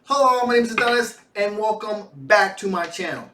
Hello, my name is Adonis, and welcome back to my channel.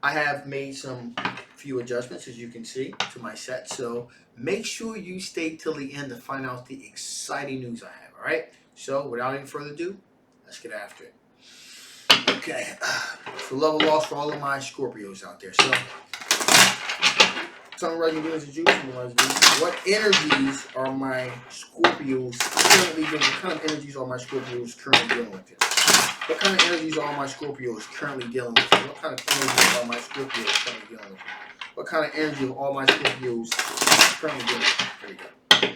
I have made some few adjustments, as you can see, to my set, so make sure you stay till the end to find out the exciting news I have, alright? So, without any further ado, let's get after it. Okay, so love and loss for all of my Scorpios out there. So, Sun rising Venus and Jupiter, what energies are my Scorpios currently dealing with? What kind of energies are my Scorpios currently dealing with here? What kind of energies are my Scorpios currently dealing with? What kind of energies are my Scorpios currently dealing with? What kind of energy are all my Scorpios currently dealing with? There you go.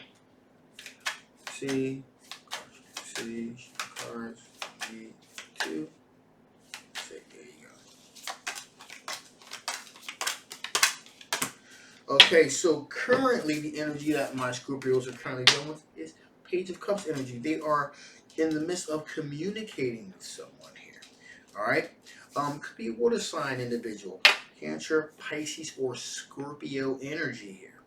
See, cards, need two. There you go. Okay, so currently the energy that my Scorpios are currently dealing with is Page of Cups energy. They are in the midst of communicating with someone here. All right. Could be a water sign individual, Cancer, Pisces, or Scorpio energy here.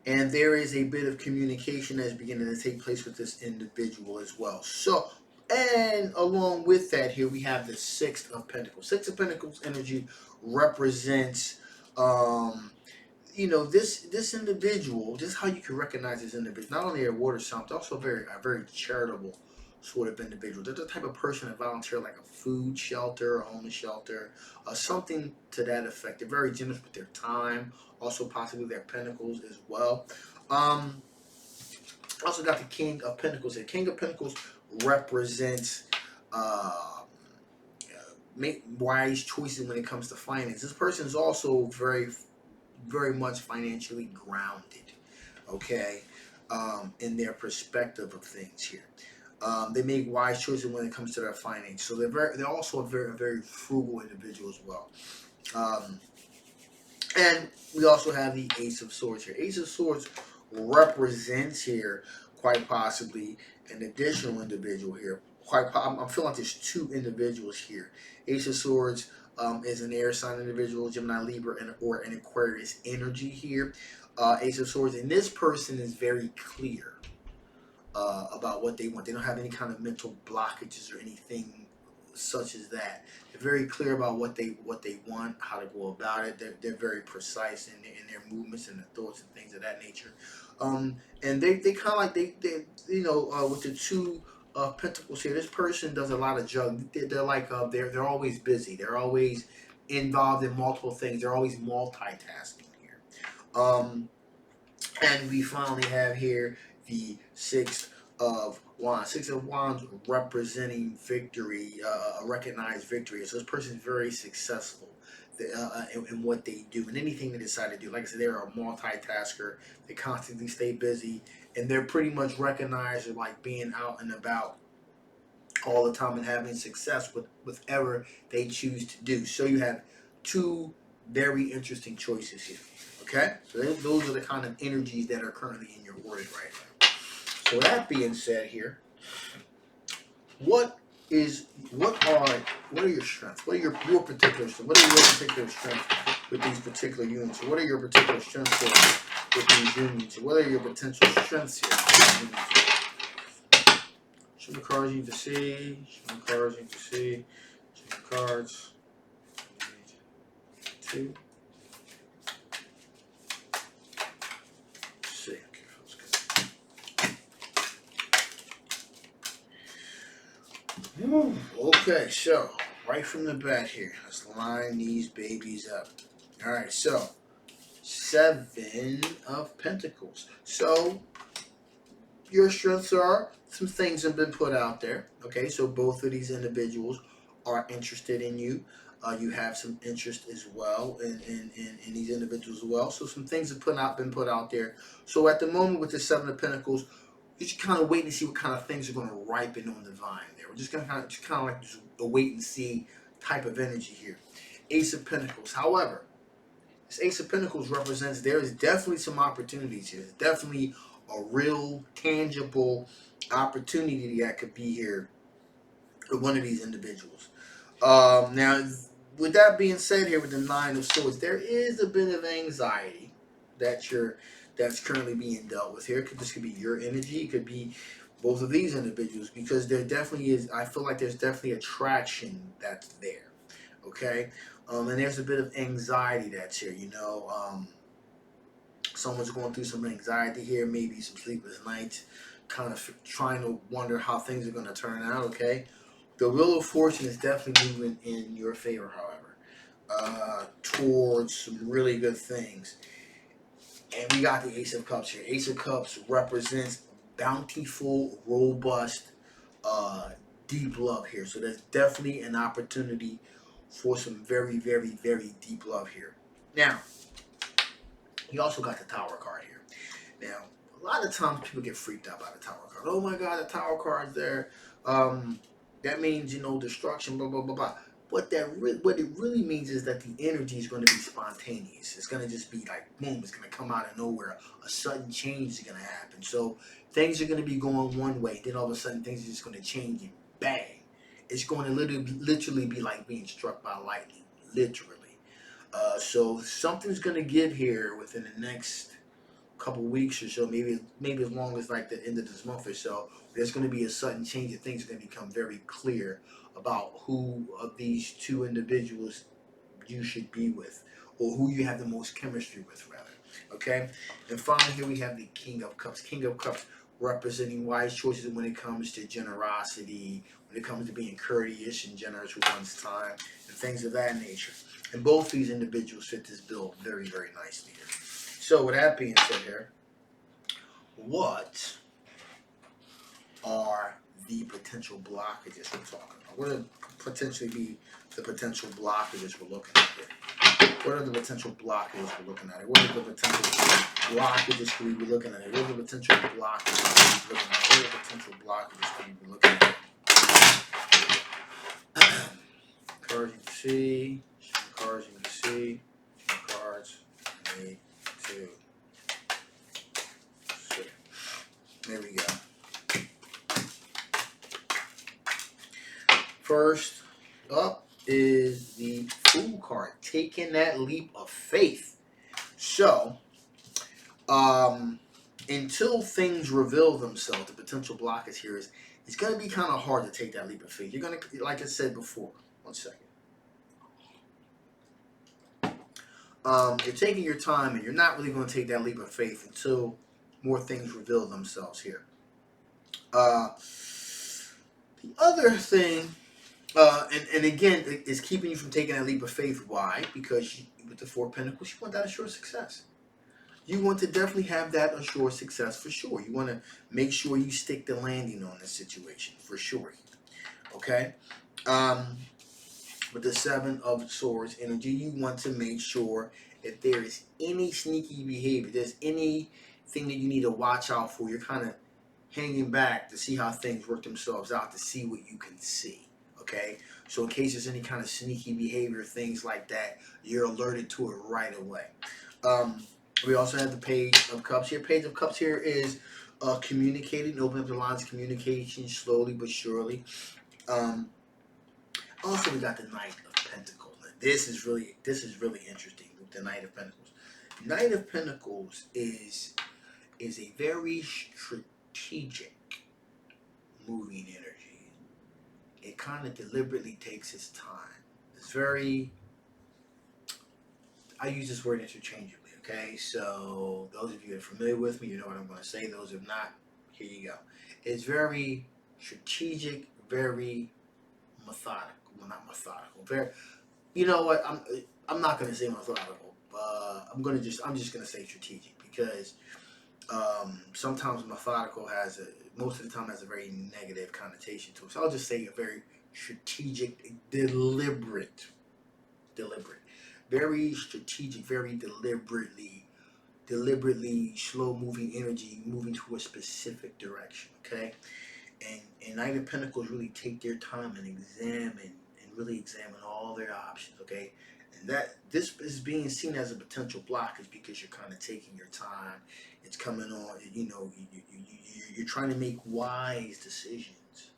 And there is a bit of communication that's beginning to take place with this individual as well. So, and along with that, here we have the Six of Pentacles. Six of Pentacles energy represents, this individual. Just how you can recognize this individual. Not only a water sign, but also a very charitable sort of individual. They're the type of person that volunteer like a food shelter, a homeless shelter, something to that effect. They're very generous with their time, also possibly their pentacles as well. Also got the King of Pentacles. The King of Pentacles represents make wise choices when it comes to finance. This person is also very much financially grounded, okay, in their perspective of things here. They make wise choices when it comes to their finance. So they're also a very frugal individual as well. And we also have the Ace of Swords here. Ace of Swords represents here quite possibly an additional individual here. I'm feeling like there's two individuals here. Ace of Swords is an air sign individual, Gemini, Libra, or an Aquarius energy here. Ace of Swords, and this person is very clear about what they want. They don't have any kind of mental blockages or anything such as that. They're very clear about what they want, how to go about it. They're very precise in their movements and their thoughts and things of that nature. And they kind of like with the two Pentacles here. This person does a lot of juggling. They're like they're always busy. They're always involved in multiple things. They're always multitasking here. And we finally have here the Six of Wands. Six of Wands representing victory, a recognized victory. So this person is very successful in what they do and anything they decide to do. Like I said, they're a multitasker. They constantly stay busy, and they're pretty much recognized as like being out and about all the time and having success with whatever they choose to do. So you have two very interesting choices here. Okay, so those are the kind of energies that are currently in your aura right now. So that being said, here, what are your strengths? What are your particular strengths? What are your particular strengths with these particular units? What are your particular strengths here with these unions? What are your potential strengths here with these units? Show the cards you need to see. Show the cards you need to see. Show the cards. Two. Okay, so right from the bat here, let's line these babies up. All right, so Seven of Pentacles. So your strengths are some things have been put out there. Okay, so both of these individuals are interested in you. You have some interest as well in these individuals as well. So some things have been put out there. So at the moment with the Seven of Pentacles, you just kind of wait and see what kind of things are going to ripen on the vine there. We're just going to kind of like just a wait and see type of energy here. Ace of Pentacles. However, this Ace of Pentacles represents there is definitely some opportunities here. There's definitely a real tangible opportunity that could be here with one of these individuals. Now, with that being said here with the Nine of Swords, there is a bit of anxiety that's currently being dealt with here. This could be your energy. It could be both of these individuals, because there definitely is, I feel like there's definitely attraction that's there. Okay? And there's a bit of anxiety that's here, you know. Someone's going through some anxiety here, maybe some sleepless nights, kind of trying to wonder how things are going to turn out, okay? The Wheel of Fortune is definitely moving in your favor, however, towards some really good things. And we got the Ace of Cups here. Ace of Cups represents bountiful, robust, deep love here. So there's definitely an opportunity for some very, very, very deep love here. Now, you also got the Tower card here. Now, a lot of times people get freaked out by the Tower card. Oh my God, the Tower card's there. That means, you know, destruction, blah, blah, blah, blah. What it really means is that the energy is going to be spontaneous. It's going to just be like, boom, it's going to come out of nowhere. A sudden change is going to happen. So things are going to be going one way. Then all of a sudden things are just going to change and bang. It's going to literally be like being struck by lightning. Literally. So something's going to give here within the next couple weeks or so, maybe as long as like the end of this month or so. There's going to be a sudden change, and things are going to become very clear about who of these two individuals you should be with, or who you have the most chemistry with, rather. Okay. And finally, here we have the King of Cups. King of Cups representing wise choices when it comes to generosity, when it comes to being courteous and generous with one's time, and things of that nature. And both these individuals fit this bill very, very nicely here. So with that being said here, what are the potential blockages we're talking about? What would potentially be the potential blockages we're looking at here? What are the potential blockages we're looking at here? What are the potential blockages could we be looking at here? What are the potential blockages could we be looking at? What are the potential blockages could we be looking at? Cards you can see, cards you can see, cards you need to. There we go. First up is the Fool card, taking that leap of faith. So, until things reveal themselves, the potential blockage here is it's going to be kind of hard to take that leap of faith. You're going to, like I said before, one second. You're taking your time, and you're not really going to take that leap of faith until more things reveal themselves here. The other thing, and again, it's keeping you from taking that leap of faith. Why? Because with the Four of Pentacles, you want that assured success. You want to definitely have that assured success for sure. You want to make sure you stick the landing on this situation for sure. Okay? With the Seven of Swords energy, you want to make sure if there is any sneaky behavior, there's anything that you need to watch out for, you're kind of hanging back to see how things work themselves out, to see what you can see. Okay? So in case there's any kind of sneaky behavior, things like that, you're alerted to it right away. We also have the Page of Cups here. Page of Cups here is communicating, opening up the lines of communication slowly but surely. Also, we got the Knight of Pentacles. This is really interesting with the Knight of Pentacles. Knight of Pentacles is a very strategic moving energy. It kind of deliberately takes its time. It's very, I use this word interchangeably, okay? So those of you that are familiar with me, you know what I'm going to say. Those who are not, here you go. It's very strategic, very methodical. Well, not methodical. Very, you know what? I'm not going to say methodical. I'm just going to say strategic, because sometimes methodical most of the time has a very negative connotation to it. So I'll just say a very strategic, deliberate, very strategic, very deliberately slow moving energy, moving to a specific direction. Okay, and Knight of Pentacles really take their time and really examine all their options. Okay, and that this is being seen as a potential blockage because you're kind of taking your time. It's coming on. You know, you're trying to make wise decisions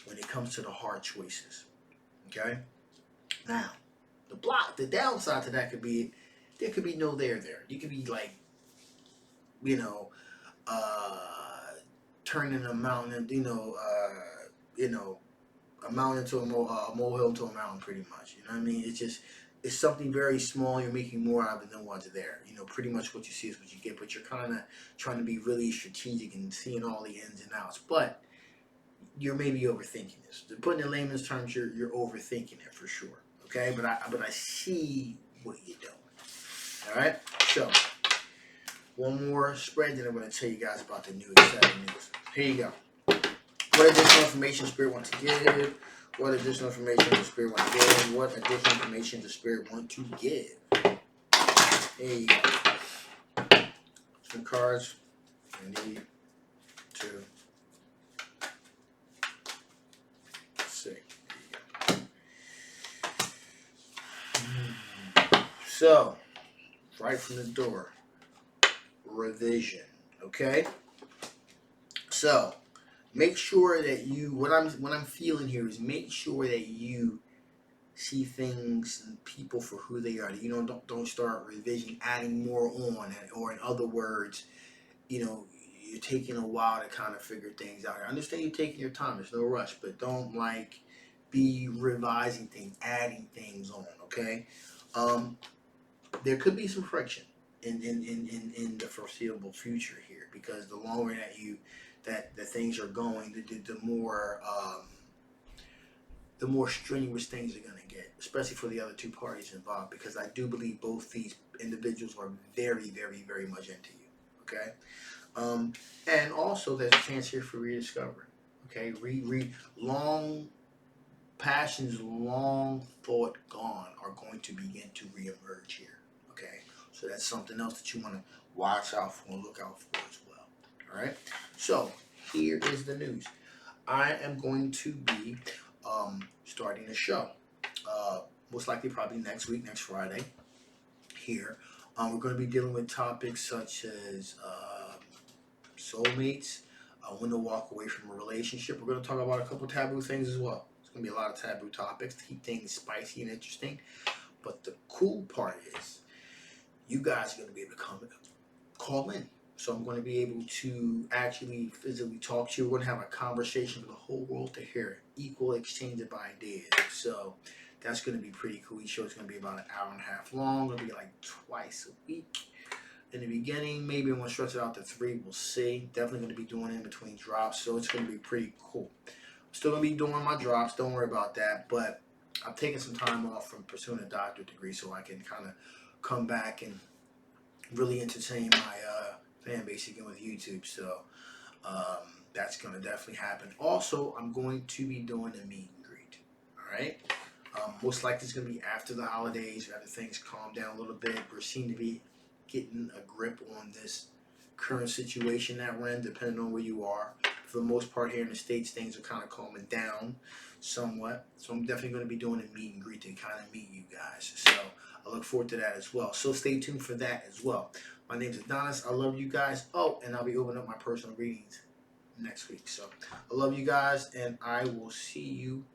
when it comes to the hard choices. Okay, now the downside to that could be there could be no there. You could be like, you know, turning a mountain, and a mountain into a molehill to a mountain, pretty much. You know what I mean? It's something very small. You're making more out of it than what's there. Pretty much what you see is what you get. But you're kind of trying to be really strategic and seeing all the ins and outs. But you're maybe overthinking this. To put it in layman's terms, you're overthinking it for sure. Okay, but I see what you're doing. All right. So one more spread, then I'm going to tell you guys about the new exciting news. Here you go. What additional information Spirit wants to give? What additional information does Spirit want to give? What additional information does Spirit want to give? There you go. Some cards. I need to see. There you go. So, right from the door, revision. Okay. So, make sure that you. What I'm feeling here is make sure that you see things and people for who they are. Don't start revision, adding more on, or in other words, you're taking a while to kind of figure things out. I understand you're taking your time. There's no rush, but don't be revising things, adding things on. Okay, there could be some friction in the foreseeable future here, because the longer that things are going, the more strenuous things are going to get, especially for the other two parties involved, because I do believe both these individuals are very, very, very much into you. Okay, and also there's a chance here for rediscovery. Okay, long passions, long thought gone, are going to begin to reemerge here. Okay, so that's something else that you want to watch out for and look out for as well. All right, so here is the news. I am going to be starting a show. Most likely probably next week, next Friday here. We're going to be dealing with topics such as soulmates, when to walk away from a relationship. We're going to talk about a couple taboo things as well. It's going to be a lot of taboo topics to keep things spicy and interesting. But the cool part is you guys are going to be able to call in. So I'm going to be able to actually physically talk to you. We're going to have a conversation for the whole world to hear. Equal exchange of ideas. So that's going to be pretty cool. Each show is going to be about an hour and a half long. It'll be like twice a week. In the beginning, maybe I'm going to stretch it out to 3. We'll see. Definitely going to be doing in between drops. So it's going to be pretty cool. I'm still going to be doing my drops. Don't worry about that. But I'm taking some time off from pursuing a doctorate degree so I can kind of come back and really entertain my fan base again with YouTube. So that's going to definitely happen. Also, I'm going to be doing a meet and greet. All right. Most likely it's going to be after the holidays, after things calm down a little bit. We seem to be getting a grip on this current situation that we're in, depending on where you are. For the most part here in the States, things are kind of calming down somewhat. So I'm definitely going to be doing a meet and greet to kind of meet you guys. So I look forward to that as well. So stay tuned for that as well. My name is Adonis. I love you guys. Oh, and I'll be opening up my personal readings next week. So I love you guys, and I will see you